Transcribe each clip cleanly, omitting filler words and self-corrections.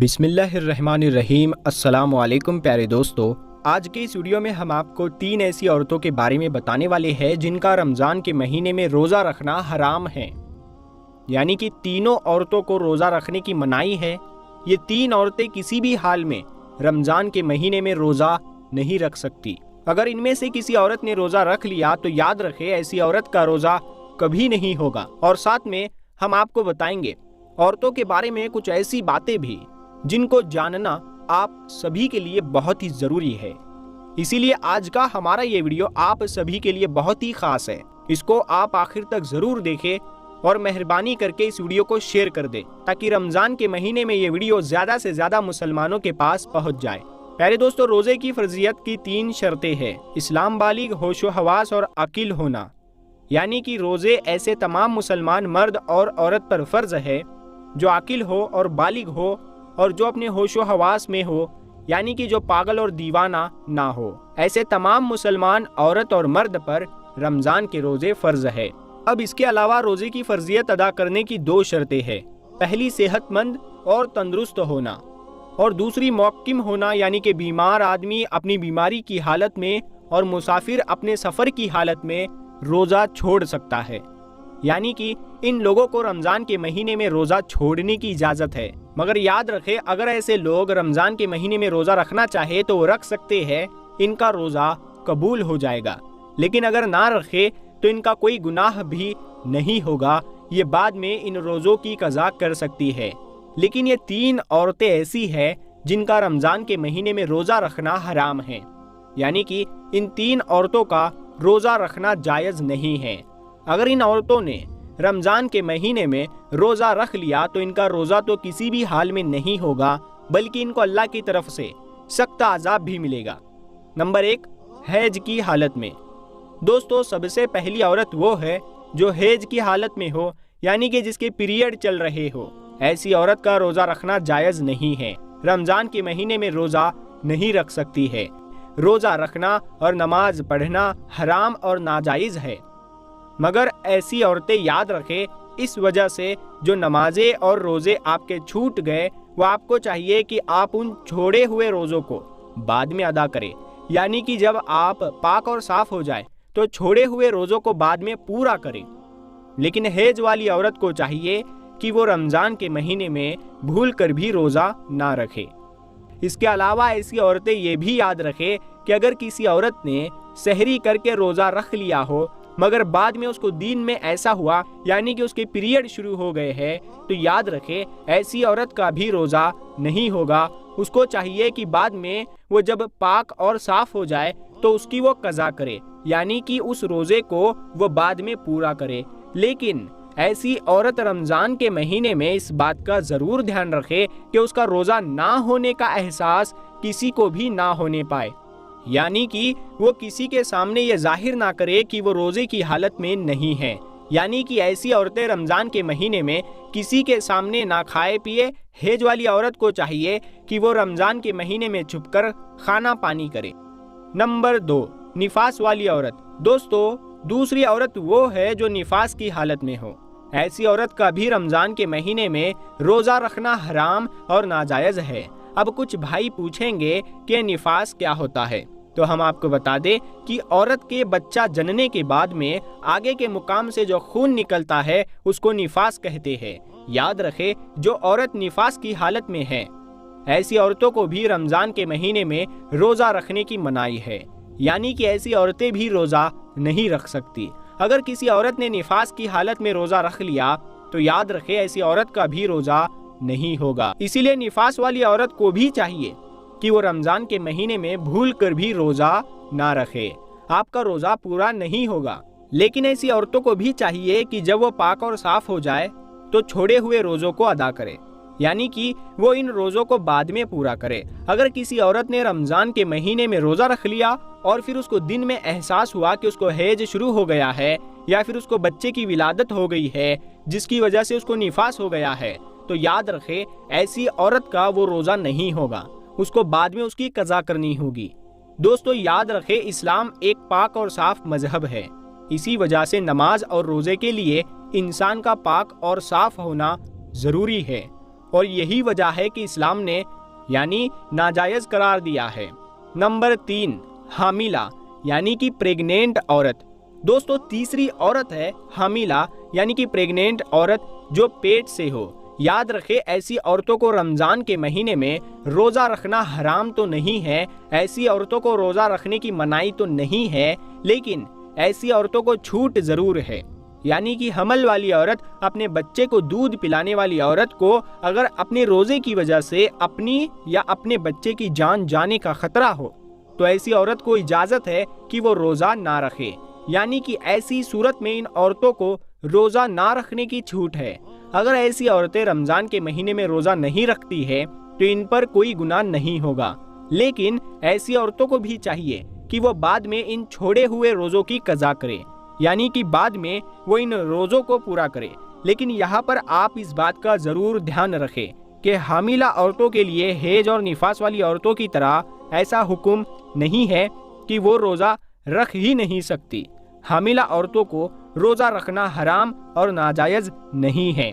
بسم اللہ الرحمن الرحیم۔ السلام علیکم پیارے دوستو، آج کے اس ویڈیو میں ہم آپ کو 3 ایسی عورتوں کے بارے میں بتانے والے ہیں جن کا رمضان کے مہینے میں روزہ رکھنا حرام ہے، یعنی کہ تینوں عورتوں کو روزہ رکھنے کی منائی ہے۔ یہ 3 عورتیں کسی بھی حال میں رمضان کے مہینے میں روزہ نہیں رکھ سکتی۔ اگر ان میں سے کسی عورت نے روزہ رکھ لیا تو یاد رکھے ایسی عورت کا روزہ کبھی نہیں ہوگا، اور ساتھ میں ہم آپ کو بتائیں گے عورتوں کے بارے میں کچھ ایسی باتیں بھی جن کو جاننا آپ سبھی کے لیے بہت ہی ضروری ہے۔ اسی لیے آج کا ہمارا یہ ویڈیو آپ سبھی کے لیے بہت ہی خاص ہے۔ اس کو آپ آخر تک ضرور دیکھیں اور مہربانی کر کے اس ویڈیو کو شیئر کر دیں تاکہ رمضان کے مہینے میں یہ ویڈیو زیادہ سے زیادہ مسلمانوں کے پاس پہنچ جائے۔ پیارے دوستو، روزے کی فرضیت کی 3 شرطیں ہیں۔ اسلام، بالغ، ہوش و حواس اور عاقل ہونا، یعنی کہ روزے ایسے تمام مسلمان مرد اور عورت پر فرض ہے جو عاقل ہو اور بالغ ہو اور جو اپنے ہوش و حواس میں ہو، یعنی کہ جو پاگل اور دیوانہ نہ ہو۔ ایسے تمام مسلمان عورت اور مرد پر رمضان کے روزے فرض ہے۔ اب اس کے علاوہ روزے کی فرضیت ادا کرنے کی 2 شرطیں ہیں۔ پہلی، صحت مند اور تندرست ہونا، اور دوسری، محکم ہونا، یعنی کہ بیمار آدمی اپنی بیماری کی حالت میں اور مسافر اپنے سفر کی حالت میں روزہ چھوڑ سکتا ہے، یعنی کہ ان لوگوں کو رمضان کے مہینے میں روزہ چھوڑنے کی اجازت ہے۔ مگر یاد رکھے اگر ایسے لوگ رمضان کے مہینے میں روزہ رکھنا چاہے تو وہ رکھ سکتے ہیں، ان کا روزہ قبول ہو جائے گا۔ لیکن اگر نہ رکھے تو ان کا کوئی گناہ بھی نہیں ہوگا، یہ بعد میں ان روزوں کی قضا کر سکتی ہے۔ لیکن یہ 3 عورتیں ایسی ہیں جن کا رمضان کے مہینے میں روزہ رکھنا حرام ہے، یعنی کہ ان 3 عورتوں کا روزہ رکھنا جائز نہیں ہے۔ اگر ان عورتوں نے رمضان کے مہینے میں روزہ رکھ لیا تو ان کا روزہ تو کسی بھی حال میں نہیں ہوگا، بلکہ ان کو اللہ کی طرف سے سخت عذاب بھی ملے گا۔ نمبر 1، حیض کی حالت میں۔ دوستو، سب سے پہلی عورت وہ ہے جو حیض کی حالت میں ہو، یعنی کہ جس کے پیریڈ چل رہے ہو۔ ایسی عورت کا روزہ رکھنا جائز نہیں ہے، رمضان کے مہینے میں روزہ نہیں رکھ سکتی ہے۔ روزہ رکھنا اور نماز پڑھنا حرام اور ناجائز ہے، مگر ایسی عورتیں یاد رکھیں اس وجہ سے جو نمازیں اور روزے آپ کے چھوٹ گئے، وہ آپ کو چاہیے کہ آپ ان چھوڑے ہوئے روزوں کو بعد میں ادا کریں، یعنی کہ جب آپ پاک اور صاف ہو جائے تو چھوڑے ہوئے روزوں کو بعد میں پورا کریں۔ لیکن حیض والی عورت کو چاہیے کہ وہ رمضان کے مہینے میں بھول کر بھی روزہ نہ رکھے۔ اس کے علاوہ ایسی عورتیں یہ بھی یاد رکھیں کہ اگر کسی عورت نے سحری کر کے روزہ رکھ لیا ہو مگر بعد میں اس کو دین میں ایسا ہوا، یعنی کہ اس کے پیریڈ شروع ہو گئے ہیں، تو یاد رکھے ایسی عورت کا بھی روزہ نہیں ہوگا۔ اس کو چاہیے کہ بعد میں وہ جب پاک اور صاف ہو جائے تو اس کی وہ قضا کرے، یعنی کہ اس روزے کو وہ بعد میں پورا کرے۔ لیکن ایسی عورت رمضان کے مہینے میں اس بات کا ضرور دھیان رکھے کہ اس کا روزہ نہ ہونے کا احساس کسی کو بھی نہ ہونے پائے، یعنی کہ وہ کسی کے سامنے یہ ظاہر نہ کرے کہ وہ روزے کی حالت میں نہیں ہے، یعنی کہ ایسی عورتیں رمضان کے مہینے میں کسی کے سامنے نہ کھائے پیے۔ حیض والی عورت کو چاہیے کہ وہ رمضان کے مہینے میں چھپ کر کھانا پانی کرے۔ نمبر 2، نفاس والی عورت۔ دوستو، دوسری عورت وہ ہے جو نفاس کی حالت میں ہو۔ ایسی عورت کا بھی رمضان کے مہینے میں روزہ رکھنا حرام اور ناجائز ہے۔ اب کچھ بھائی پوچھیں گے کہ نفاس کیا ہوتا ہے، تو ہم آپ کو بتا دیں کہ عورت کے بچہ جننے کے بعد میں آگے کے مقام سے جو خون نکلتا ہے اس کو نفاس کہتے ہیں۔ یاد رکھے جو عورت نفاس کی حالت میں ہے، ایسی عورتوں کو بھی رمضان کے مہینے میں روزہ رکھنے کی منائی ہے، یعنی کہ ایسی عورتیں بھی روزہ نہیں رکھ سکتی۔ اگر کسی عورت نے نفاس کی حالت میں روزہ رکھ لیا تو یاد رکھے ایسی عورت کا بھی روزہ نہیں ہوگا۔ اسی لیے نفاس والی عورت کو بھی چاہیے کہ وہ رمضان کے مہینے میں بھول کر بھی روزہ نہ رکھے، آپ کا روزہ پورا نہیں ہوگا۔ لیکن ایسی عورتوں کو بھی چاہیے کہ جب وہ پاک اور صاف ہو جائے تو چھوڑے ہوئے روزوں کو ادا کرے، یعنی کہ وہ ان روزوں کو بعد میں پورا کرے۔ اگر کسی عورت نے رمضان کے مہینے میں روزہ رکھ لیا اور پھر اس کو دن میں احساس ہوا کہ اس کو حیض شروع ہو گیا ہے یا پھر اس کو بچے کی ولادت ہو گئی ہے جس کی وجہ سے اس کو نفاس ہو گیا ہے، تو یاد رکھے ایسی عورت کا وہ روزہ نہیں ہوگا، اس کو بعد میں اس کی قضا کرنی ہوگی۔ دوستو، یاد رکھے اسلام ایک پاک اور صاف مذہب ہے، اسی وجہ سے نماز اور روزے کے لیے انسان کا پاک اور صاف ہونا ضروری ہے۔ اور یہی وجہ ہے کہ اسلام نے یعنی ناجائز قرار دیا ہے۔ نمبر 3، حاملہ یعنی کہ پریگنینٹ عورت۔ دوستو تیسری عورت ہے حاملہ یعنی کہ پریگنینٹ عورت جو پیٹ سے ہو۔ یاد رکھے ایسی عورتوں کو رمضان کے مہینے میں روزہ رکھنا حرام تو نہیں ہے، ایسی عورتوں کو روزہ رکھنے کی منائی تو نہیں ہے، لیکن ایسی عورتوں کو چھوٹ ضرور ہے۔ یعنی کہ حمل والی عورت، اپنے بچے کو دودھ پلانے والی عورت کو اگر اپنے روزے کی وجہ سے اپنی یا اپنے بچے کی جان جانے کا خطرہ ہو تو ایسی عورت کو اجازت ہے کہ وہ روزہ نہ رکھے۔ یعنی کہ ایسی صورت میں ان عورتوں کو روزہ نہ رکھنے کی چھوٹ ہے۔ اگر ایسی عورتیں رمضان کے مہینے میں روزہ نہیں رکھتی ہے تو ان پر کوئی گناہ نہیں ہوگا، لیکن ایسی عورتوں کو بھی چاہیے کہ وہ بعد میں ان چھوڑے ہوئے روزوں کی قضا کرے، یعنی کہ بعد میں وہ ان روزوں کو پورا کرے۔ لیکن یہاں پر آپ اس بات کا ضرور دھیان رکھیں کہ حاملہ عورتوں کے لیے حیض اور نفاس والی عورتوں کی طرح ایسا حکم نہیں ہے کہ وہ روزہ رکھ ہی نہیں سکتی۔ حاملہ عورتوں کو روزہ رکھنا حرام اور ناجائز نہیں ہے۔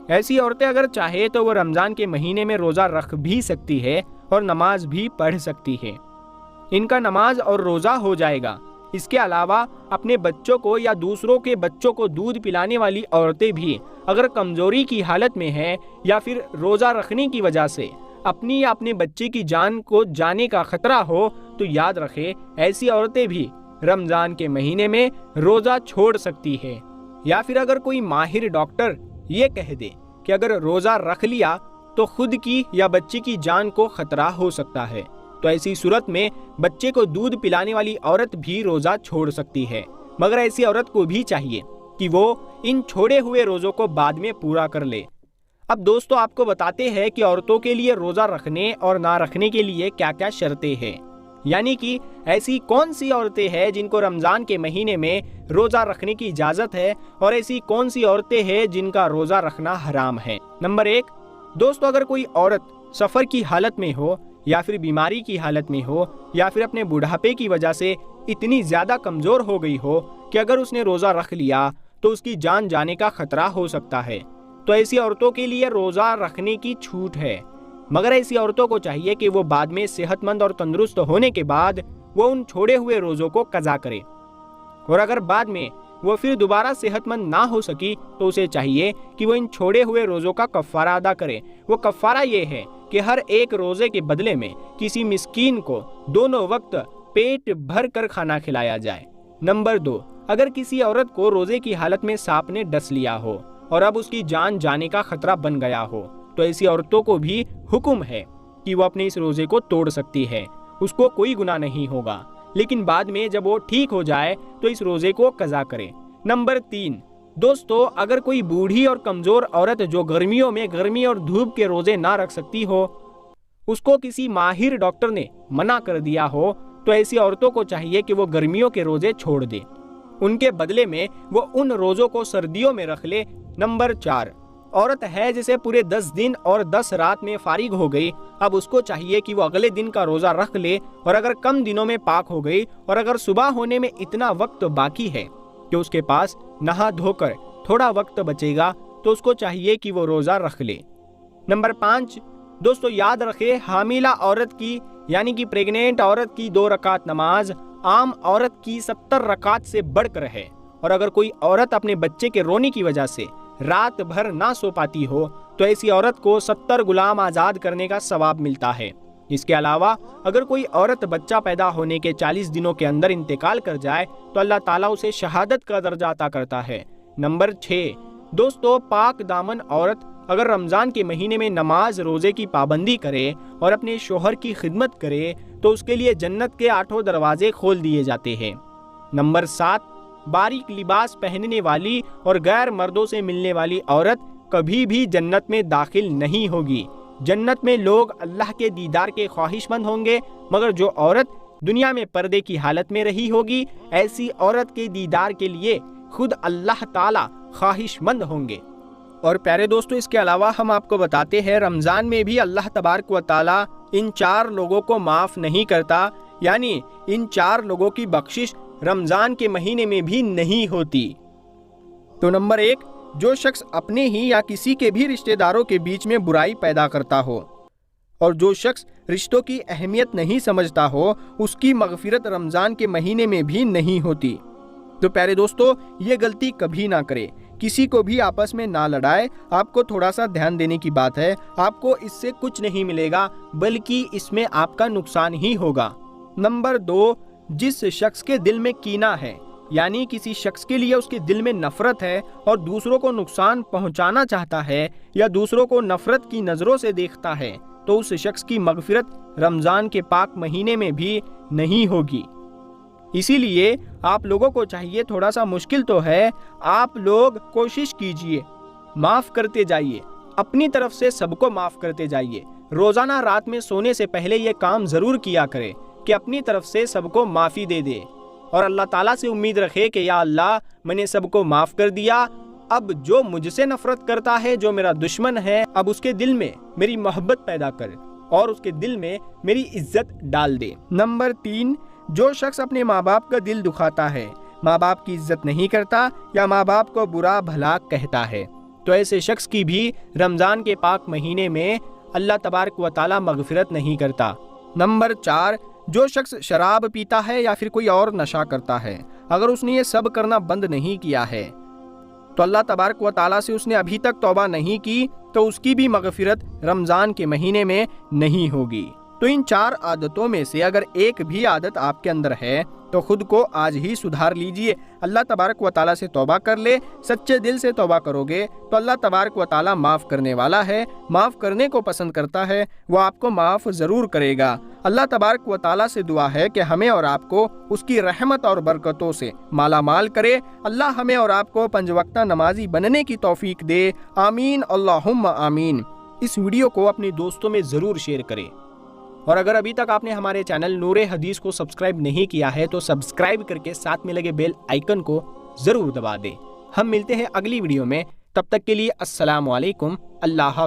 ایسی عورتیں اگر چاہے تو وہ رمضان کے مہینے میں روزہ رکھ بھی سکتی ہے اور نماز بھی پڑھ سکتی ہے، ان کا نماز اور روزہ ہو جائے گا۔ اس کے علاوہ اپنے بچوں کو یا دوسروں کے بچوں کو دودھ پلانے والی عورتیں بھی اگر کمزوری کی حالت میں ہیں یا پھر روزہ رکھنے کی وجہ سے اپنی یا اپنے بچے کی جان کو جانے کا خطرہ ہو تو یاد رکھے ایسی عورتیں بھی رمضان کے مہینے میں روزہ چھوڑ سکتی ہے۔ یا پھر اگر کوئی ماہر ڈاکٹر یہ کہہ دے کہ اگر روزہ رکھ لیا تو خود کی یا بچے کی جان کو خطرہ ہو سکتا ہے، تو ایسی صورت میں بچے کو دودھ پلانے والی عورت بھی روزہ چھوڑ سکتی ہے، مگر ایسی عورت کو بھی چاہیے کہ وہ ان چھوڑے ہوئے روزوں کو بعد میں پورا کر لے۔ اب دوستو آپ کو بتاتے ہیں کہ عورتوں کے لیے روزہ رکھنے اور نہ رکھنے کے لیے کیا کیا شرطیں ہیں، یعنی کہ ایسی کون سی عورتیں ہیں جن کو رمضان کے مہینے میں روزہ رکھنے کی اجازت ہے اور ایسی کون سی عورتیں ہیں جن کا روزہ رکھنا حرام ہے۔ نمبر 1، دوستو اگر کوئی عورت سفر کی حالت میں ہو یا پھر بیماری کی حالت میں ہو یا پھر اپنے بڑھاپے کی وجہ سے اتنی زیادہ کمزور ہو گئی ہو کہ اگر اس نے روزہ رکھ لیا تو اس کی جان جانے کا خطرہ ہو سکتا ہے، تو ایسی عورتوں کے لیے روزہ رکھنے کی چھوٹ ہے، مگر ایسی عورتوں کو چاہیے کہ وہ بعد میں صحت مند اور تندرست ہونے کے بعد وہ ان چھوڑے ہوئے روزوں کو قضا کرے، اور اگر بعد میں وہ پھر دوبارہ صحت مند نہ ہو سکی تو اسے چاہیے کہ وہ ان چھوڑے ہوئے روزوں کا کفارہ ادا کرے۔ وہ کفارہ یہ ہے کہ ہر ایک روزے کے بدلے میں کسی مسکین کو دونوں وقت پیٹ بھر کر کھانا کھلایا جائے۔ نمبر 2، اگر کسی عورت کو روزے کی حالت میں سانپ نے ڈس لیا ہو اور اب اس کی جان جانے کا خطرہ بن گیا ہو تو ایسی عورتوں کو بھی حکم ہے کہ وہ اپنے اس روزے کو توڑ سکتی ہے، اس کو کوئی گناہ نہیں ہوگا، لیکن بعد میں جب وہ ٹھیک ہو جائے تو اس روزے کو قضا کرے۔ نمبر 3، دوستو اگر کوئی بوڑھی اور کمزور عورت جو گرمیوں میں گرمی اور دھوپ کے روزے نہ رکھ سکتی ہو، اس کو کسی ماہر ڈاکٹر نے منع کر دیا ہو تو ایسی عورتوں کو چاہیے کہ وہ گرمیوں کے روزے چھوڑ دے، ان کے بدلے میں وہ ان روزوں کو سردیوں میں رکھ لے۔ نمبر 4، عورت ہے جسے پورے 10 دن اور 10 رات میں فارغ ہو گئی، اب اس کو چاہیے کہ وہ اگلے دن کا روزہ رکھ لے، اور اگر کم دنوں میں پاک ہو گئی اور اگر صبح ہونے میں اتنا وقت باقی ہے کہ اس کے پاس نہا دھو کر تھوڑا وقت بچے گا تو اس کو چاہیے کہ وہ روزہ رکھ لے۔ نمبر 5، دوستو یاد رکھے حاملہ عورت کی یعنی کہ پریگنینٹ عورت کی 2 رکعت نماز عام عورت کی 70 رکعت سے بڑھ کر ہے، اور اگر کوئی عورت اپنے بچے کے رونے کی وجہ سے رات بھر نہ سو پاتی ہو تو ایسی عورت کو 70 غلام آزاد کرنے کا ثواب ملتا ہے۔ اس کے علاوہ اگر کوئی عورت بچہ پیدا ہونے کے 40 دنوں کے اندر انتقال کر جائے تو اللہ تعالیٰ اسے شہادت کا درجہ عطا کرتا ہے۔ نمبر 6، دوستو پاک دامن عورت اگر رمضان کے مہینے میں نماز روزے کی پابندی کرے اور اپنے شوہر کی خدمت کرے تو اس کے لیے جنت کے 8 دروازے کھول دیے جاتے ہیں۔ نمبر 7، باریک لباس پہننے والی اور غیر مردوں سے ملنے والی عورت کبھی بھی جنت میں داخل نہیں ہوگی۔ جنت میں لوگ اللہ کے دیدار کے خواہش مند ہوں گے، مگر جو عورت دنیا میں پردے کی حالت میں رہی ہوگی ایسی عورت کے دیدار کے لیے خود اللہ تعالی خواہش مند ہوں گے۔ اور پیارے دوستو اس کے علاوہ ہم آپ کو بتاتے ہیں رمضان میں بھی اللہ تبارک و تعالی ان 4 لوگوں کو معاف نہیں کرتا، یعنی ان 4 لوگوں کی بخشش رمضان کے مہینے میں بھی نہیں ہوتی۔ تو نمبر 1، جو شخص اپنے ہی یا کسی کے بھی رشتہ داروں کے بیچ میں برائی پیدا کرتا ہو اور جو شخص رشتوں کی اہمیت نہیں سمجھتا ہو، اس کی مغفرت رمضان کے مہینے میں بھی نہیں ہوتی۔ تو پیارے دوستو، یہ غلطی کبھی نہ کرے، کسی کو بھی آپس میں نہ لڑائے۔ آپ کو تھوڑا سا دھیان دینے کی بات ہے، آپ کو اس سے کچھ نہیں ملے گا بلکہ اس میں آپ کا نقصان ہی ہوگا۔ نمبر 2، جس شخص کے دل میں کینہ ہے، یعنی کسی شخص کے لیے اس کے دل میں نفرت ہے اور دوسروں کو نقصان پہنچانا چاہتا ہے یا دوسروں کو نفرت کی نظروں سے دیکھتا ہے، تو اس شخص کی مغفرت رمضان کے پاک مہینے میں بھی نہیں ہوگی۔ اسی لیے آپ لوگوں کو چاہیے، تھوڑا سا مشکل تو ہے، آپ لوگ کوشش کیجئے، معاف کرتے جائیے، اپنی طرف سے سب کو معاف کرتے جائیے۔ روزانہ رات میں سونے سے پہلے یہ کام ضرور کیا کرے کہ اپنی طرف سے سب کو معافی دے دے اور اللہ تعالیٰ سے امید رکھے کہ یا اللہ، میں نے سب کو معاف کر دیا، اب جو مجھ سے نفرت کرتا ہے، جو میرا دشمن ہے، اب اس کے دل میں میری محبت پیدا کر اور اس کے دل میں میری عزت ڈال دے۔ نمبر 3، جو شخص اپنے ماں باپ کا دل دکھاتا ہے، ماں باپ کی عزت نہیں کرتا یا ماں باپ کو برا بھلا کہتا ہے، تو ایسے شخص کی بھی رمضان کے پاک مہینے میں اللہ تبارک و تعالی مغفرت نہیں کرتا۔ نمبر 4، جو شخص شراب پیتا ہے یا پھر کوئی اور نشہ کرتا ہے، اگر اس نے یہ سب کرنا بند نہیں کیا ہے تو اللہ تبارک و تعالیٰ سے اس نے ابھی تک توبہ نہیں کی، تو اس کی بھی مغفرت رمضان کے مہینے میں نہیں ہوگی۔ تو ان 4 عادتوں میں سے اگر ایک بھی عادت آپ کے اندر ہے تو خود کو آج ہی سدھار لیجئے، اللہ تبارک و تعالیٰ سے توبہ کر لے۔ سچے دل سے توبہ کرو گے تو اللہ تبارک و تعالیٰ معاف کرنے والا ہے، معاف کرنے کو پسند کرتا ہے، وہ آپ کو معاف ضرور کرے گا۔ اللہ تبارک و تعالیٰ سے دعا ہے کہ ہمیں اور آپ کو اس کی رحمت اور برکتوں سے مالا مال کرے۔ اللہ ہمیں اور آپ کو 5 وقتہ نمازی بننے کی توفیق دے، آمین اللہم آمین۔ اس ویڈیو کو اپنے دوستوں میں ضرور شیئر کریں، اور اگر ابھی تک آپ نے ہمارے چینل نور حدیث کو سبسکرائب نہیں کیا ہے تو سبسکرائب کر کے ساتھ میں لگے بیل آئیکن کو ضرور دبا دیں۔ ہم ملتے ہیں اگلی ویڈیو میں، تب تک کے لیے السلام علیکم، اللہ حافظ۔